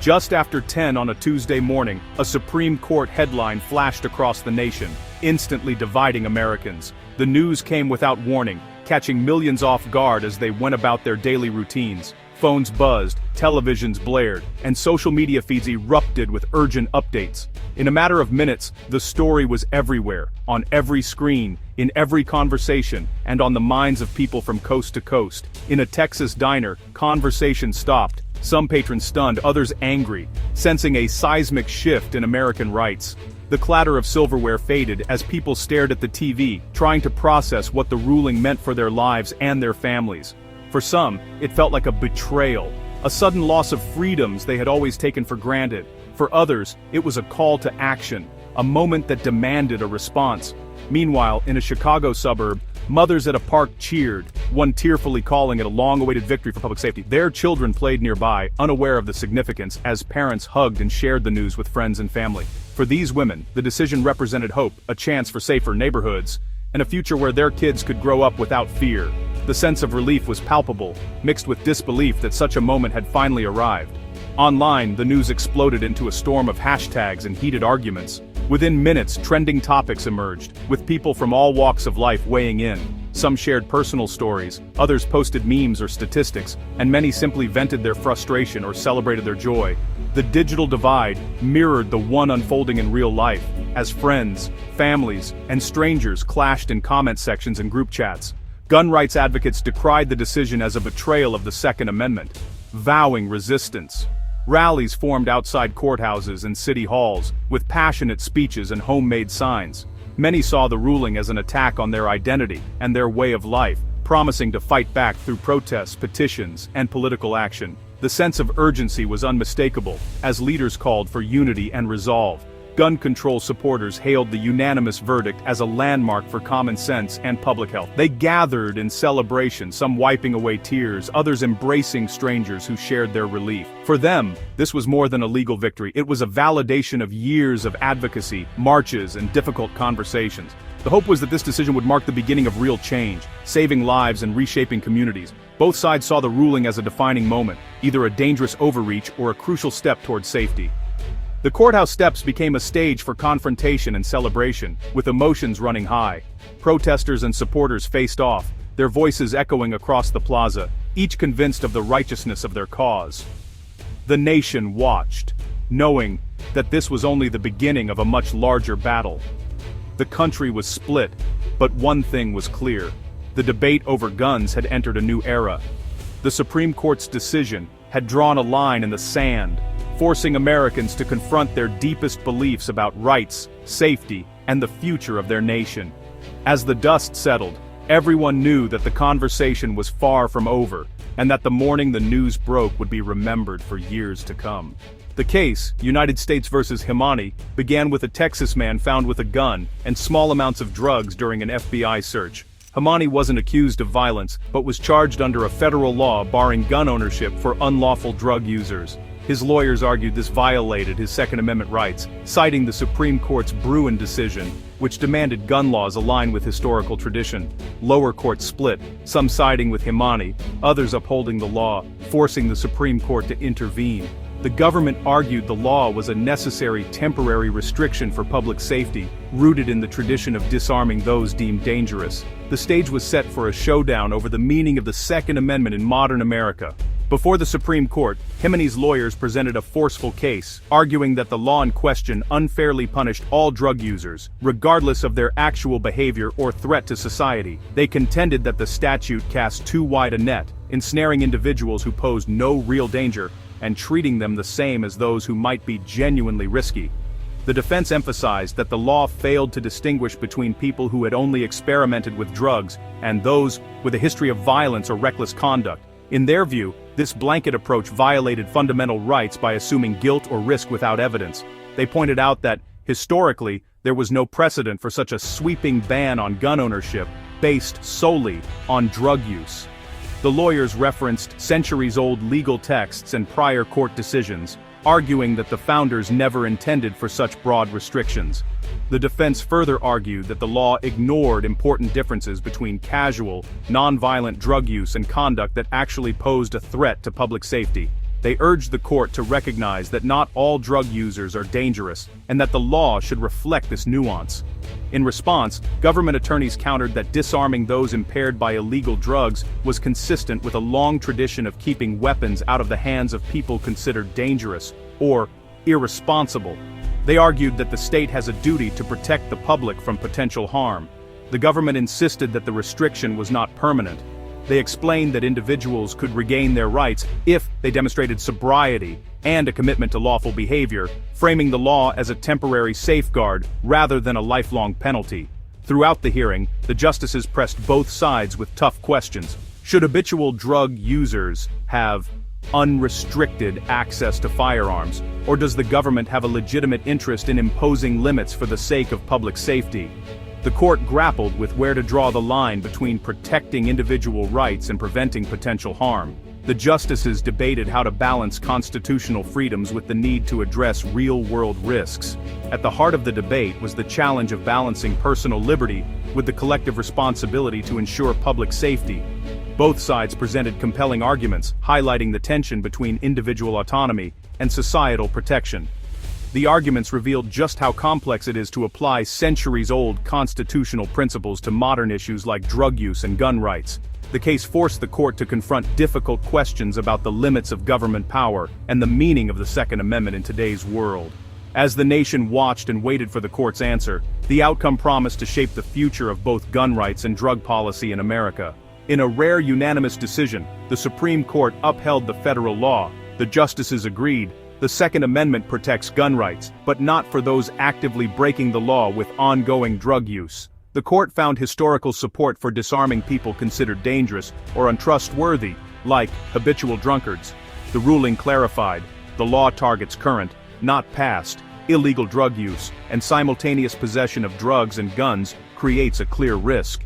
Just after 10 on a Tuesday morning, a Supreme Court headline flashed across the nation, instantly dividing Americans. The news came without warning, catching millions off guard as they went about their daily routines. Phones buzzed, televisions blared, and social media feeds erupted with urgent updates. In a matter of minutes, the story was everywhere, on every screen, in every conversation, and on the minds of people from coast to coast. In a Texas diner, conversation stopped, some patrons stunned, others angry, sensing a seismic shift in American rights. The clatter of silverware faded as people stared at the TV, trying to process what the ruling meant for their lives and their families. For some, it felt like a betrayal, a sudden loss of freedoms they had always taken for granted. For others, it was a call to action, a moment that demanded a response. Meanwhile, in a Chicago suburb, mothers at a park cheered, one tearfully calling it a long-awaited victory for public safety. Their children played nearby, unaware of the significance, as parents hugged and shared the news with friends and family. For these women, the decision represented hope, a chance for safer neighborhoods, and a future where their kids could grow up without fear. The sense of relief was palpable, mixed with disbelief that such a moment had finally arrived. Online, the news exploded into a storm of hashtags and heated arguments. Within minutes, trending topics emerged, with people from all walks of life weighing in. Some shared personal stories, others posted memes or statistics, and many simply vented their frustration or celebrated their joy. The digital divide mirrored the one unfolding in real life, as friends, families, and strangers clashed in comment sections and group chats. Gun rights advocates decried the decision as a betrayal of the Second Amendment, vowing resistance. Rallies formed outside courthouses and city halls, with passionate speeches and homemade signs. Many saw the ruling as an attack on their identity and their way of life, promising to fight back through protests, petitions, and political action. The sense of urgency was unmistakable, as leaders called for unity and resolve. Gun control supporters hailed the unanimous verdict as a landmark for common sense and public health. They gathered in celebration, some wiping away tears, others embracing strangers who shared their relief. For them, this was more than a legal victory. It was a validation of years of advocacy, marches, and difficult conversations. The hope was that this decision would mark the beginning of real change, saving lives and reshaping communities. Both sides saw the ruling as a defining moment, either a dangerous overreach or a crucial step toward safety. The courthouse steps became a stage for confrontation and celebration, with emotions running high. Protesters and supporters faced off, their voices echoing across the plaza, each convinced of the righteousness of their cause. The nation watched, knowing that this was only the beginning of a much larger battle. The country was split, but one thing was clear: the debate over guns had entered a new era. The Supreme Court's decision had drawn a line in the sand, forcing Americans to confront their deepest beliefs about rights, safety, and the future of their nation. As the dust settled, everyone knew that the conversation was far from over, and that the morning the news broke would be remembered for years to come. The case, United States versus Himani, began with a Texas man found with a gun and small amounts of drugs during an FBI search. Himani wasn't accused of violence, but was charged under a federal law barring gun ownership for unlawful drug users. His lawyers argued this violated his Second Amendment rights, citing the Supreme Court's Bruin decision, which demanded gun laws align with historical tradition. Lower courts split, some siding with Himani, others upholding the law, forcing the Supreme Court to intervene. The government argued the law was a necessary temporary restriction for public safety, rooted in the tradition of disarming those deemed dangerous. The stage was set for a showdown over the meaning of the Second Amendment in modern America. Before the Supreme Court, Himani's lawyers presented a forceful case, arguing that the law in question unfairly punished all drug users, regardless of their actual behavior or threat to society. They contended that the statute cast too wide a net, ensnaring individuals who posed no real danger, and treating them the same as those who might be genuinely risky. The defense emphasized that the law failed to distinguish between people who had only experimented with drugs and those with a history of violence or reckless conduct. In their view, this blanket approach violated fundamental rights by assuming guilt or risk without evidence. They pointed out that, historically, there was no precedent for such a sweeping ban on gun ownership based solely on drug use. The lawyers referenced centuries-old legal texts and prior court decisions, arguing that the founders never intended for such broad restrictions. The defense further argued that the law ignored important differences between casual, nonviolent drug use and conduct that actually posed a threat to public safety. They urged the court to recognize that not all drug users are dangerous, and that the law should reflect this nuance. In response, government attorneys countered that disarming those impaired by illegal drugs was consistent with a long tradition of keeping weapons out of the hands of people considered dangerous, or irresponsible. They argued that the state has a duty to protect the public from potential harm. The government insisted that the restriction was not permanent. They explained that individuals could regain their rights if they demonstrated sobriety and a commitment to lawful behavior, framing the law as a temporary safeguard rather than a lifelong penalty. Throughout the hearing, the justices pressed both sides with tough questions. Should habitual drug users have unrestricted access to firearms, or does the government have a legitimate interest in imposing limits for the sake of public safety? The court grappled with where to draw the line between protecting individual rights and preventing potential harm. The justices debated how to balance constitutional freedoms with the need to address real-world risks. At the heart of the debate was the challenge of balancing personal liberty with the collective responsibility to ensure public safety. Both sides presented compelling arguments, highlighting the tension between individual autonomy and societal protection. The arguments revealed just how complex it is to apply centuries-old constitutional principles to modern issues like drug use and gun rights. The case forced the court to confront difficult questions about the limits of government power and the meaning of the Second Amendment in today's world. As the nation watched and waited for the court's answer, the outcome promised to shape the future of both gun rights and drug policy in America. In a rare unanimous decision, the Supreme Court upheld the federal law. The justices agreed, the Second Amendment protects gun rights, but not for those actively breaking the law with ongoing drug use. The court found historical support for disarming people considered dangerous or untrustworthy, like habitual drunkards. The ruling clarified, the law targets current, not past, illegal drug use, and simultaneous possession of drugs and guns creates a clear risk.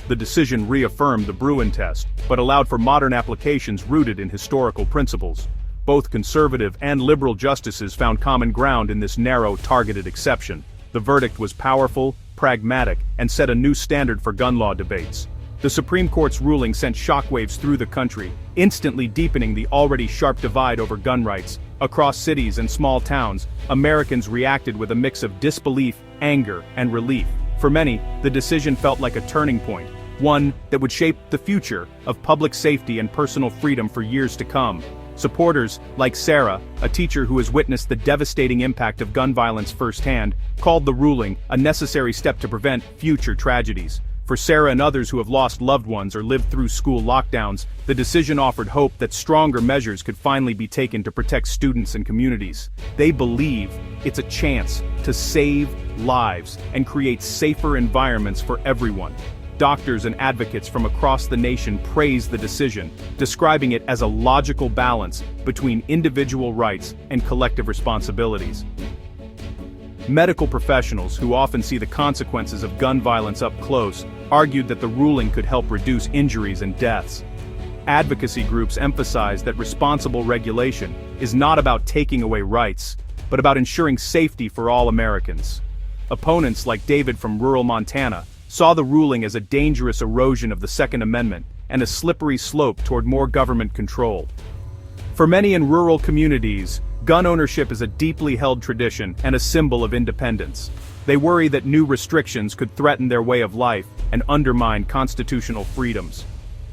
The decision reaffirmed the Bruin test, but allowed for modern applications rooted in historical principles. Both conservative and liberal justices found common ground in this narrow, targeted exception. The verdict was powerful, pragmatic, and set a new standard for gun law debates. The Supreme Court's ruling sent shockwaves through the country, instantly deepening the already sharp divide over gun rights. Across cities and small towns, Americans reacted with a mix of disbelief, anger, and relief. For many, the decision felt like a turning point, one that would shape the future of public safety and personal freedom for years to come. Supporters, like Sarah, a teacher who has witnessed the devastating impact of gun violence firsthand, called the ruling a necessary step to prevent future tragedies. For Sarah and others who have lost loved ones or lived through school lockdowns, the decision offered hope that stronger measures could finally be taken to protect students and communities. They believe it's a chance to save lives and create safer environments for everyone. Doctors and advocates from across the nation praised the decision, describing it as a logical balance between individual rights and collective responsibilities. Medical professionals, who often see the consequences of gun violence up close, argued that the ruling could help reduce injuries and deaths. Advocacy groups emphasized that responsible regulation is not about taking away rights, but about ensuring safety for all Americans. Opponents like David from rural Montana saw the ruling as a dangerous erosion of the Second Amendment and a slippery slope toward more government control. For many in rural communities, gun ownership is a deeply held tradition and a symbol of independence. They worry that new restrictions could threaten their way of life and undermine constitutional freedoms.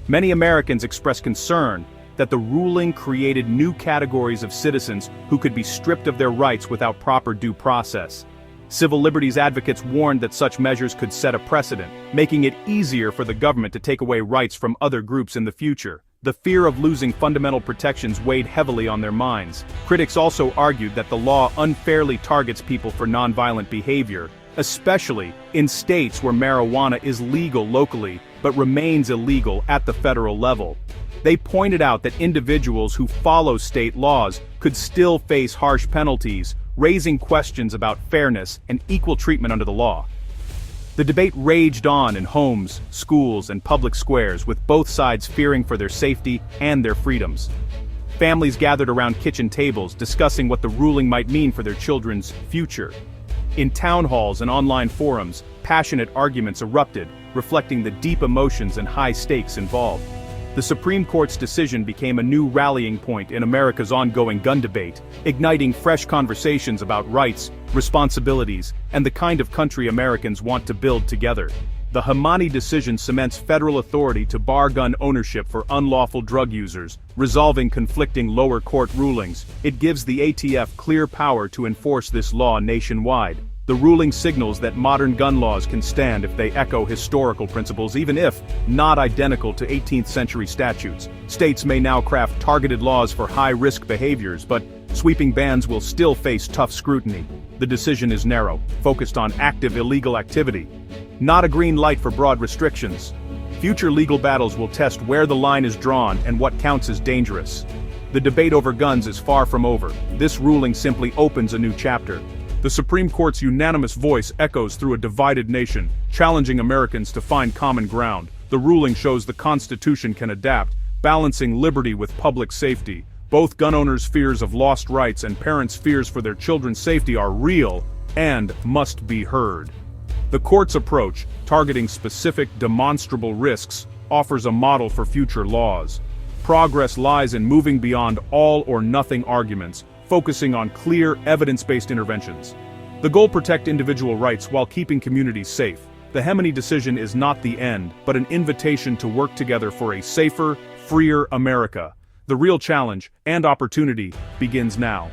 Many Americans express concern that the ruling created new categories of citizens who could be stripped of their rights without proper due process. Civil liberties advocates warned that such measures could set a precedent, making it easier for the government to take away rights from other groups in the future. The fear of losing fundamental protections weighed heavily on their minds. Critics also argued that the law unfairly targets people for nonviolent behavior, especially in states where marijuana is legal locally but remains illegal at the federal level. They pointed out that individuals who follow state laws could still face harsh penalties, raising questions about fairness and equal treatment under the law. The debate raged on in homes, schools, and public squares, with both sides fearing for their safety and their freedoms. Families gathered around kitchen tables discussing what the ruling might mean for their children's future. In town halls and online forums, passionate arguments erupted, reflecting the deep emotions and high stakes involved. The Supreme Court's decision became a new rallying point in America's ongoing gun debate, igniting fresh conversations about rights, responsibilities, and the kind of country Americans want to build together. The Hamani decision cements federal authority to bar gun ownership for unlawful drug users, resolving conflicting lower court rulings. It gives the ATF clear power to enforce this law nationwide. The ruling signals that modern gun laws can stand if they echo historical principles, even if not identical to 18th century statutes. States may now craft targeted laws for high-risk behaviors, but sweeping bans will still face tough scrutiny. The decision is narrow, focused on active illegal activity. Not a green light for broad restrictions. Future legal battles will test where the line is drawn and what counts as dangerous. The debate over guns is far from over. This ruling simply opens a new chapter. The Supreme Court's unanimous voice echoes through a divided nation, challenging Americans to find common ground. The ruling shows the Constitution can adapt, balancing liberty with public safety. Both gun owners' fears of lost rights and parents' fears for their children's safety are real and must be heard. The court's approach, targeting specific, demonstrable risks, offers a model for future laws. Progress lies in moving beyond all-or-nothing arguments, focusing on clear, evidence-based interventions. The goal: protect individual rights while keeping communities safe. The Hamani decision is not the end, but an invitation to work together for a safer, freer America. The real challenge and opportunity begins now.